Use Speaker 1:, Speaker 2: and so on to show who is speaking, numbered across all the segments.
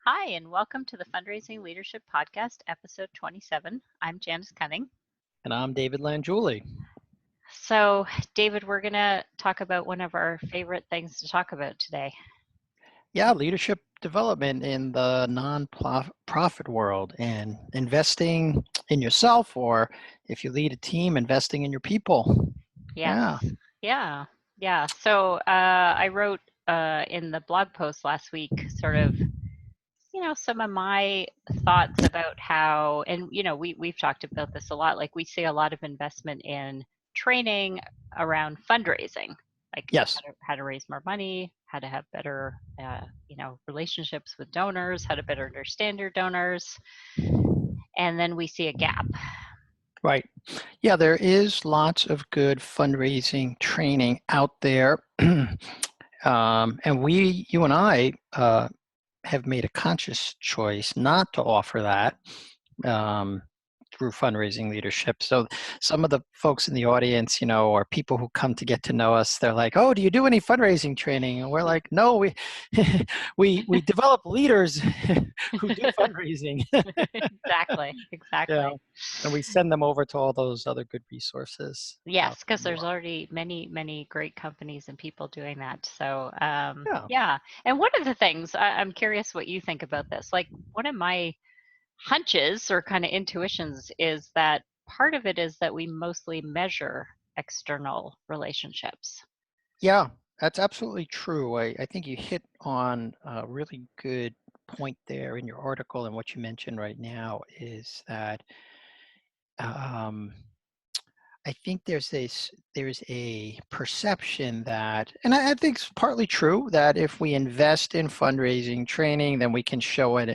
Speaker 1: Hi, and welcome to the Fundraising Leadership Podcast, episode 27. I'm Janice Cunning.
Speaker 2: And I'm David Langiulli.
Speaker 1: So, David, we're going to talk about one of our favorite things to talk about today.
Speaker 2: Yeah, leadership development in the non-profit world and investing in yourself, or if you lead a team, investing in your people.
Speaker 1: Yes.
Speaker 2: Yeah.
Speaker 1: Yeah. Yeah. So, I wrote in the blog post last week sort of, some of my thoughts about how, and, we've talked about this a lot. Like, we see a lot of investment in training around fundraising, like
Speaker 2: Yes.
Speaker 1: how to raise more money, how to have better, relationships with donors, how to better understand your donors. And then we see a gap.
Speaker 2: Right. Yeah, there is lots of good fundraising training out there. And you and I, have made a conscious choice not to offer that. Um, through fundraising leadership. So some of the folks in the audience, are people who come to get to know us. They're like, "Oh, do you do any fundraising training?" And we're like, "No, we we develop leaders who do fundraising."
Speaker 1: Exactly.
Speaker 2: Yeah,
Speaker 1: Exactly.
Speaker 2: and we send them over to all those other good resources out
Speaker 1: Yes,
Speaker 2: there
Speaker 1: because
Speaker 2: in the
Speaker 1: there's
Speaker 2: world.
Speaker 1: already many, many great companies and people doing that. So,
Speaker 2: Yeah.
Speaker 1: yeah. And one of the things I'm curious what you think about this. Like, one of my hunches or kind of intuitions is that part of it is that we mostly measure external relationships.
Speaker 2: Yeah, that's absolutely true. I think you hit on a really good point there in your article, and what you mentioned right now is that um, I think there's a perception that, and I think it's partly true, that if we invest in fundraising training, then we can show an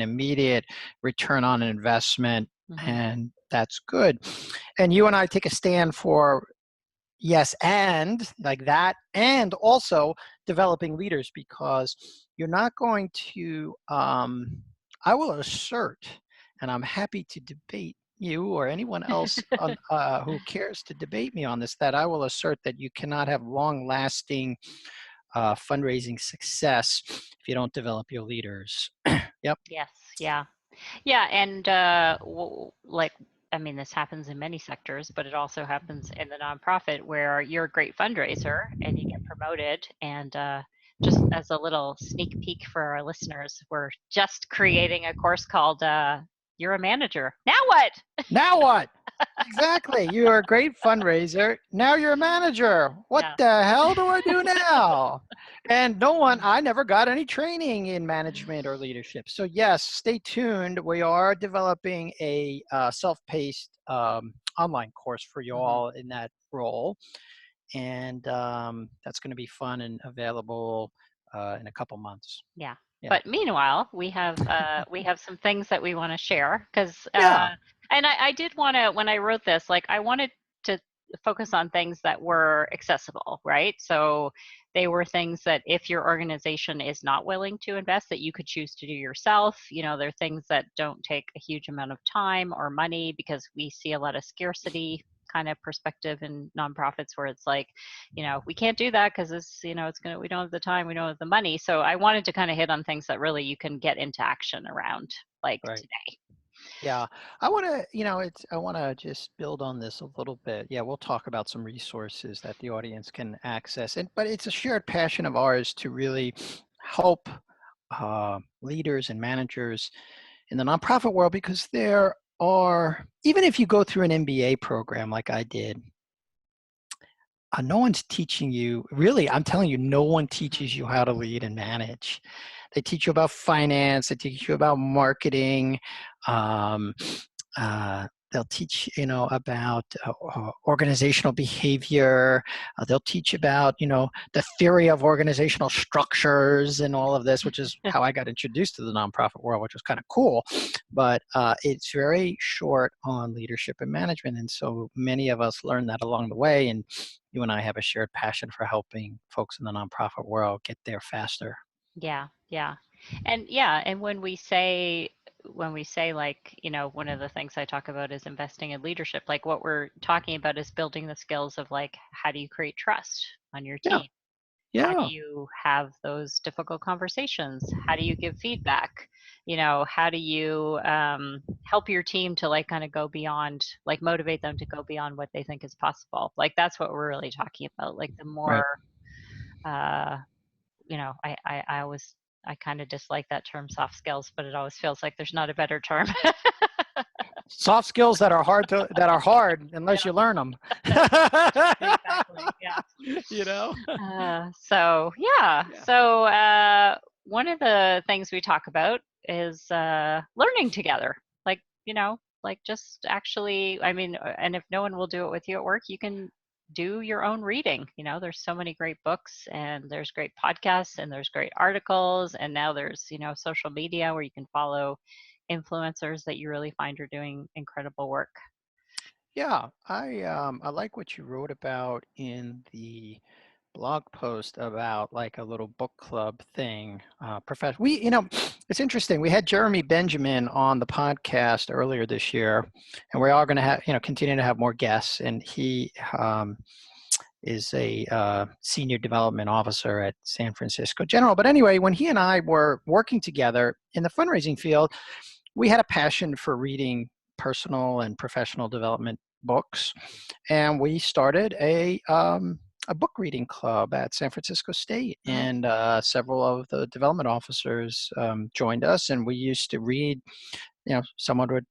Speaker 2: immediate return on investment,
Speaker 1: Hmm.
Speaker 2: and that's good. And you and I take a stand for yes, and like that, and also developing leaders, because you're not going to. I will assert, and I'm happy to debate you or anyone else who cares to debate me on this, that I will assert that you cannot have long-lasting fundraising success if you don't develop your leaders. Yep.
Speaker 1: Yes. Yeah. Yeah. And like, I mean, this happens in many sectors, but it also happens in the nonprofit where you're a great fundraiser and you get promoted. And just as a little sneak peek for our listeners, we're just creating a course called You're a Manager. Now what?
Speaker 2: Now what? Exactly. You're a great fundraiser. Now you're a manager. What
Speaker 1: Yeah.
Speaker 2: the hell do I do now? And I never got any training in management or leadership. So, yes, stay tuned. We are developing a self-paced online course for you
Speaker 1: Hmm.
Speaker 2: all in that role. And that's going to be fun and available in a couple months.
Speaker 1: Yeah.
Speaker 2: Yeah.
Speaker 1: But meanwhile, we have some things that we want to share because
Speaker 2: Yeah.
Speaker 1: and I did want to when I wrote this, like I wanted to focus on things that were accessible, right? So they were things that if your organization is not willing to invest, that you could choose to do yourself. They're things that don't take a huge amount of time or money because we see a lot of scarcity kind of perspective in nonprofits where it's like, we can't do that because we don't have the time, we don't have the money. So I wanted to kind of hit on things that really you can get into action around, like
Speaker 2: Right.
Speaker 1: today.
Speaker 2: Yeah, I want to, I want to just build on this a little bit. Yeah, we'll talk about some resources that the audience can access, but it's a shared passion of ours to really help leaders and managers in the nonprofit world, because there are, even if you go through an MBA program like I did, no one's teaching you, really, I'm telling you, no one
Speaker 1: Mhm.
Speaker 2: teaches you how to lead and manage. They teach you about finance, they teach you about marketing, um, they'll teach about organizational behavior. They'll teach about the theory of organizational structures and all of this, which is how I got introduced to the nonprofit world, which was kind of cool. But it's very short on leadership and management, and so many of us learn that along the way. And you and I have a shared passion for helping folks in the nonprofit world get there faster.
Speaker 1: Yeah, yeah. And yeah, and when we say like, one of the things I talk about is investing in leadership. Like what we're talking about is building the skills of like how do you create trust on your
Speaker 2: Yeah.
Speaker 1: team? How do
Speaker 2: Yeah.
Speaker 1: you have those difficult conversations? How do you give feedback? How do you help your team to like kind of go beyond, like motivate them to go beyond what they think is possible? Like that's what we're really talking about. Like the
Speaker 2: Right.
Speaker 1: more, uh, I always, I kind of dislike that term soft skills, but it always feels like there's not a better term.
Speaker 2: Soft skills that are hard unless
Speaker 1: Yeah,
Speaker 2: you learn them.
Speaker 1: exactly. Yeah.
Speaker 2: You know?
Speaker 1: So yeah.
Speaker 2: Yeah.
Speaker 1: One of the things we talk about is learning together. Like, like just actually, I mean, and if no one will do it with you at work, you can do your own reading. There's so many great books and there's great podcasts and there's great articles. And now there's, social media where you can follow influencers that you really find are doing incredible work.
Speaker 2: Yeah, I like what you wrote about in the blog post about like a little book club thing. We, it's interesting. We had Jeremy Benjamin on the podcast earlier this year, and we're all going to have, continue to have more guests. And he is a senior development officer at San Francisco General. But anyway, when he and I were working together in the fundraising field, we had a passion for reading personal and professional development books, and we started a book reading club at San Francisco State,
Speaker 1: Mm,
Speaker 2: and several of the development officers joined us, and we used to read. Someone would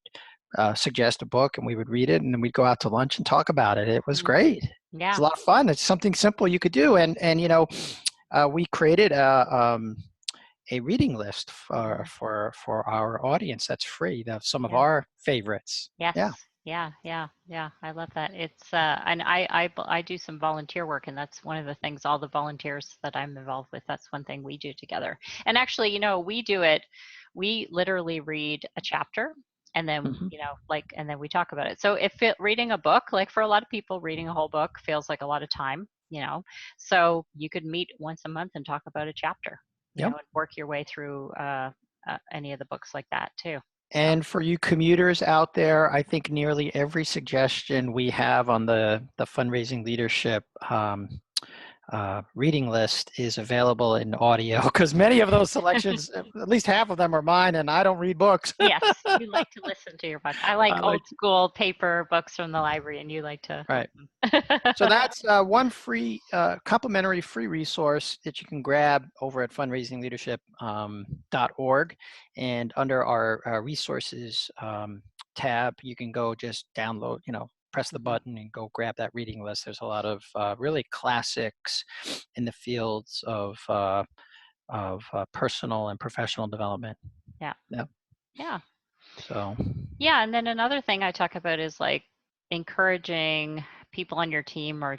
Speaker 2: suggest a book, and we would read it, and then we'd go out to lunch and talk about it. It was
Speaker 1: mm,
Speaker 2: great. It's
Speaker 1: yeah.
Speaker 2: a lot of fun. It's something simple you could do, and we created a reading list for
Speaker 1: Mhm.
Speaker 2: our audience that's free. That's some of
Speaker 1: Yeah.
Speaker 2: our favorites. Yeah.
Speaker 1: Yes. Yeah, yeah, yeah. I love that. It's and I do some volunteer work, and that's one of the things, all the volunteers that I'm involved with, that's one thing we do together. And actually, we do it, we literally read a chapter and then,
Speaker 2: Hmm.
Speaker 1: and then we talk about it. So if reading a book, like for a lot of people, reading a whole book feels like a lot of time. So you could meet once a month and talk about a chapter,
Speaker 2: Yep.
Speaker 1: and work your way through any of the books like that too. So.
Speaker 2: And for you commuters out there, I think nearly every suggestion we have on the fundraising leadership reading list is available in audio, because many of those selections, at least half of them are mine, and I don't read books.
Speaker 1: Yes, you like to listen to your books. I like
Speaker 2: I like
Speaker 1: old school paper books from the library, and you like to read
Speaker 2: Right.
Speaker 1: them.
Speaker 2: So that's one free, complimentary free resource that you can grab over at fundraisingleadership.org. And under our resources tab, you can go just download, press the
Speaker 1: Mhm.
Speaker 2: button and go grab that reading list. There's a lot of really classics in the fields of personal and professional development.
Speaker 1: Yeah,
Speaker 2: Yeah.
Speaker 1: yeah,
Speaker 2: So,
Speaker 1: yeah. And then another thing I talk about is like encouraging people on your team, or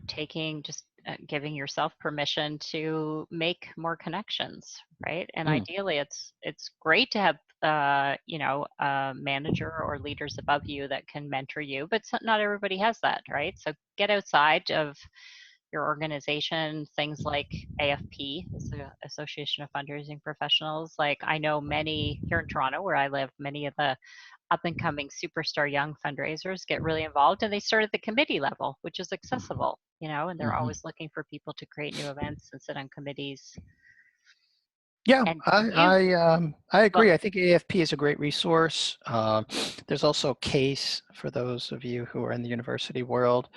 Speaker 1: taking just giving yourself permission to make more connections, right? And
Speaker 2: mm,
Speaker 1: ideally, it's great to have a manager or leaders above you that can mentor you, but not everybody has that, right? So get outside of your organization, things like AFP, is the Association of Fundraising Professionals. Like I know many here in Toronto, where I live, many of the up and coming superstar young fundraisers get really involved, and they start at the committee level, which is accessible, and they're
Speaker 2: mhm.
Speaker 1: always looking for people to create new events and sit on committees.
Speaker 2: Yeah,
Speaker 1: And you,
Speaker 2: I
Speaker 1: well,
Speaker 2: agree. I think AFP is a great resource. There's also CASE for those of you who are in the university world.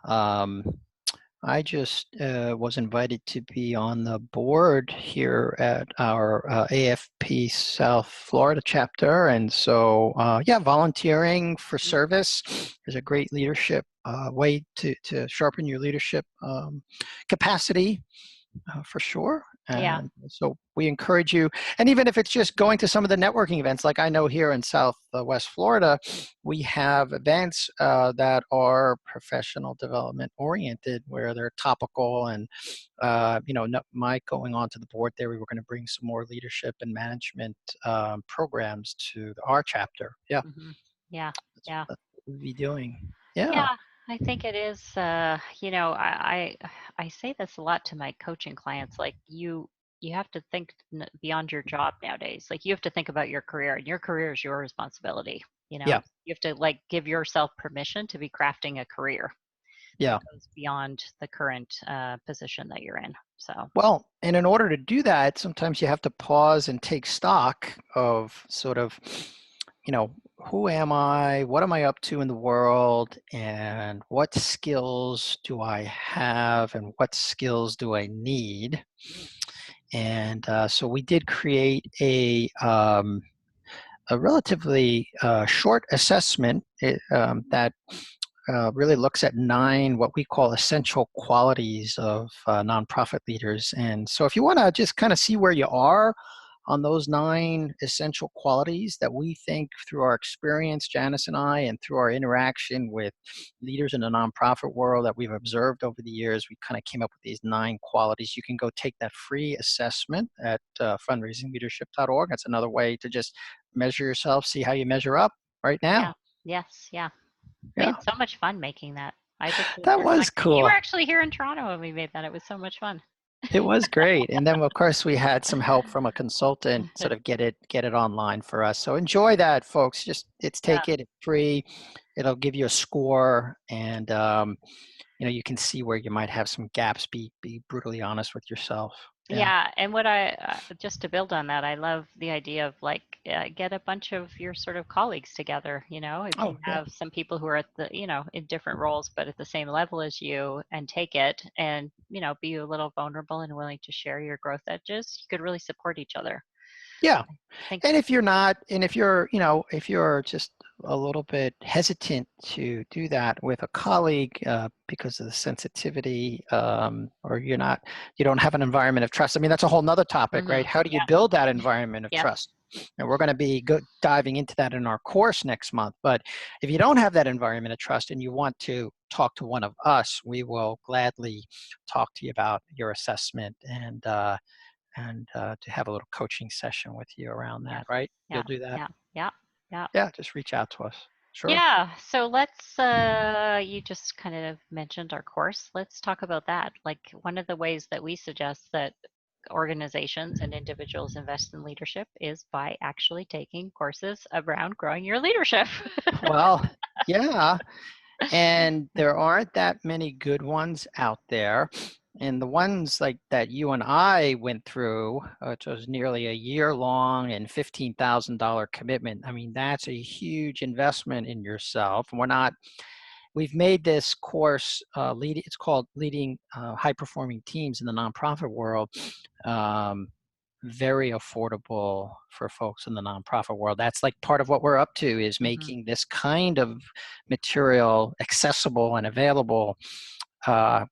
Speaker 2: Um, I just was invited to be on the board here at our AFP South Florida chapter, and so yeah, volunteering for service is a great leadership way to sharpen your leadership capacity. For sure.
Speaker 1: yeah.
Speaker 2: And so we encourage you, and even if it's just going to some of the networking events, like I know here in South West Florida, we have events that are professional development oriented, where they're topical. And my going on to the board there, we were going to bring some more leadership and management programs to our chapter. Yeah,
Speaker 1: Hmm. Yeah,
Speaker 2: that's,
Speaker 1: yeah.
Speaker 2: that's what we'll be doing.
Speaker 1: Yeah,
Speaker 2: Yeah.
Speaker 1: I think it is. I say this a lot to my coaching clients. Like you have to think beyond your job nowadays. Like you have to think about your career, and your career is your responsibility.
Speaker 2: Yeah.
Speaker 1: You have to like give yourself permission to be crafting a career that
Speaker 2: Yeah.
Speaker 1: goes beyond the current position that you're in. So
Speaker 2: Well, and in order to do that, sometimes you have to pause and take stock of sort of, you know, who am I? What am I up to in the world? And what skills do I have? And what skills do I need? And so we did create a relatively short assessment that really looks at 9 what we call essential qualities of nonprofit leaders. And so if you want to just kind of see where you are on those 9 essential qualities that we think through our experience, Janice and I, and through our interaction with leaders in the nonprofit world that we've observed over the years, we kind of came up with these 9 qualities. You can go take that free assessment at fundraisingleadership.org. That's another way to just measure yourself, see how you measure up right
Speaker 1: yeah,
Speaker 2: now.
Speaker 1: yes, yeah. We
Speaker 2: Yeah,
Speaker 1: had so much fun making that. I just was
Speaker 2: that was
Speaker 1: reflecting. You were
Speaker 2: cool.
Speaker 1: actually here in Toronto when we made that. It was so much fun.
Speaker 2: It was great. And then of course we had some help from a consultant sort of get it online for us. So enjoy that, folks. Just
Speaker 1: Yeah.
Speaker 2: take it, it's free. It'll give you a score, and you can see where you might have some gaps. Be brutally honest with yourself. Yeah.
Speaker 1: Yeah, and what I just to build on that, I love the idea of like get a bunch of your sort of colleagues together. If you
Speaker 2: Oh, yeah.
Speaker 1: have some people who are at the in different roles but at the same level as you, and take it and be a little vulnerable and willing to share your growth edges, you could really support each other.
Speaker 2: Yeah.
Speaker 1: I think.
Speaker 2: And if you're not, and if you're just a little bit hesitant to do that with a colleague because of the sensitivity, or you don't have an environment of trust. I mean, that's a whole nother topic, right? How do you
Speaker 1: Yeah.
Speaker 2: build that environment of
Speaker 1: Yes.
Speaker 2: trust? And we're going to be diving into that in our course next month. But if you don't have that environment of trust and you want to talk to one of us, we will gladly talk to you about your assessment and to have a little coaching session with you around
Speaker 1: Yes.
Speaker 2: that, right?
Speaker 1: Yeah.
Speaker 2: You'll do that?
Speaker 1: Yeah. Yeah. Yeah.
Speaker 2: Yeah, just reach out to us. Sure.
Speaker 1: Yeah, so let's you just kind of mentioned our course. Let's talk about that. Like, one of the ways that we suggest that organizations and individuals invest in leadership is by actually taking courses around growing your leadership.
Speaker 2: Well, yeah, and there aren't that many good ones out there. And the ones like that you and I went through, which was nearly a year long and $15,000 commitment. I mean, that's a huge investment in yourself. We've made this course, it's called Leading High Performing Teams in the Nonprofit World, um, very affordable for folks in the nonprofit world. That's like part of what we're up to, is
Speaker 1: Hmm.
Speaker 2: making this kind of material accessible and available,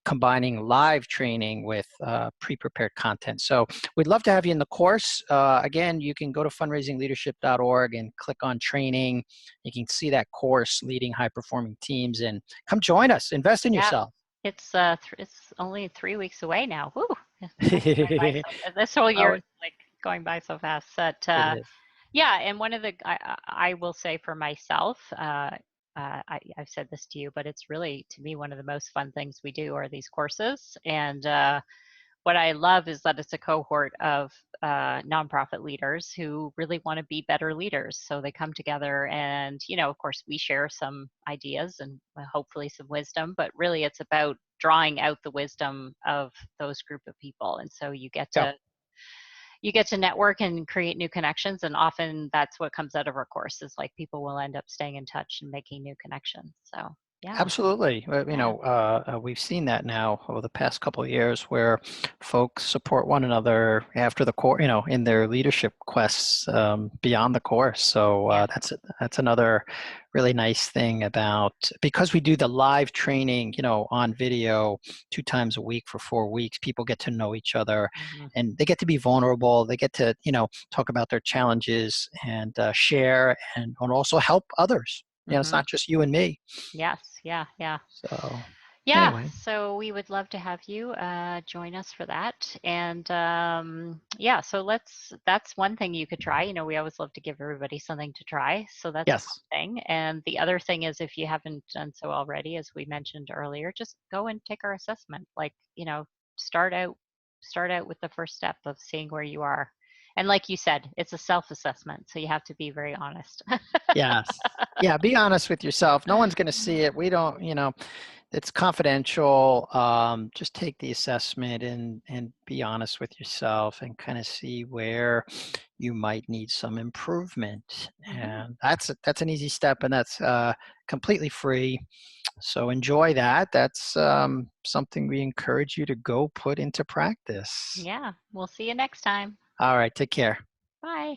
Speaker 2: combining live training with pre-prepared content. So we'd love to have you in the course. Again, you can go to fundraisingleadership.org and click on training. You can see that course, Leading High Performing Teams, and come join us. Invest in
Speaker 1: Yeah,
Speaker 2: yourself.
Speaker 1: it's only 3 weeks away now. Woo! Yeah, time's going by this whole
Speaker 2: Oh,
Speaker 1: year is like going by so fast. But
Speaker 2: it is.
Speaker 1: yeah, and one of the I will say for myself, I've said this to you, but it's really, to me, one of the most fun things we do are these courses. And what I love is that it's a cohort of nonprofit leaders who really want to be better leaders. So they come together, and of course, we share some ideas and hopefully some wisdom. But really, it's about drawing out the wisdom of those group of people, and so
Speaker 2: Yeah.
Speaker 1: you get to network and create new connections, and often that's what comes out of our course, is like people will end up staying in touch and making new connections. So yeah.
Speaker 2: Absolutely.
Speaker 1: Yeah.
Speaker 2: We've seen that now over the past couple of years, where folks support one another after the course, in their leadership quests, beyond the course. So
Speaker 1: Yeah.
Speaker 2: that's another really nice thing about, because we do the live training, on video 2 times a week for 4 weeks. People get to know each other,
Speaker 1: Hmm.
Speaker 2: and they get to be vulnerable. They get to, talk about their challenges and share, and also help others. It's
Speaker 1: Hmm.
Speaker 2: not just you and me.
Speaker 1: Yes. Yeah. Yeah.
Speaker 2: So
Speaker 1: Yeah,
Speaker 2: anyway,
Speaker 1: so we would love to have you join us for that. And yeah, so that's one thing you could try. We always love to give everybody something to try. So that's
Speaker 2: yes,
Speaker 1: one thing. And the other thing is, if you haven't done so already, as we mentioned earlier, just go and take our assessment. Like, start out start out with the first step of seeing where you are. And like you said, it's a self-assessment, so you have to be very honest.
Speaker 2: yes. Yeah, be honest with yourself. No one's going to see it. We don't, It's confidential. Just take the assessment and be honest with yourself and kind of see where you might need some improvement.
Speaker 1: Hmm.
Speaker 2: And that's an easy step, and that's completely free. So enjoy that. That's something we encourage you to go put into practice.
Speaker 1: Yeah. We'll see you next time.
Speaker 2: All right, take care.
Speaker 1: Bye.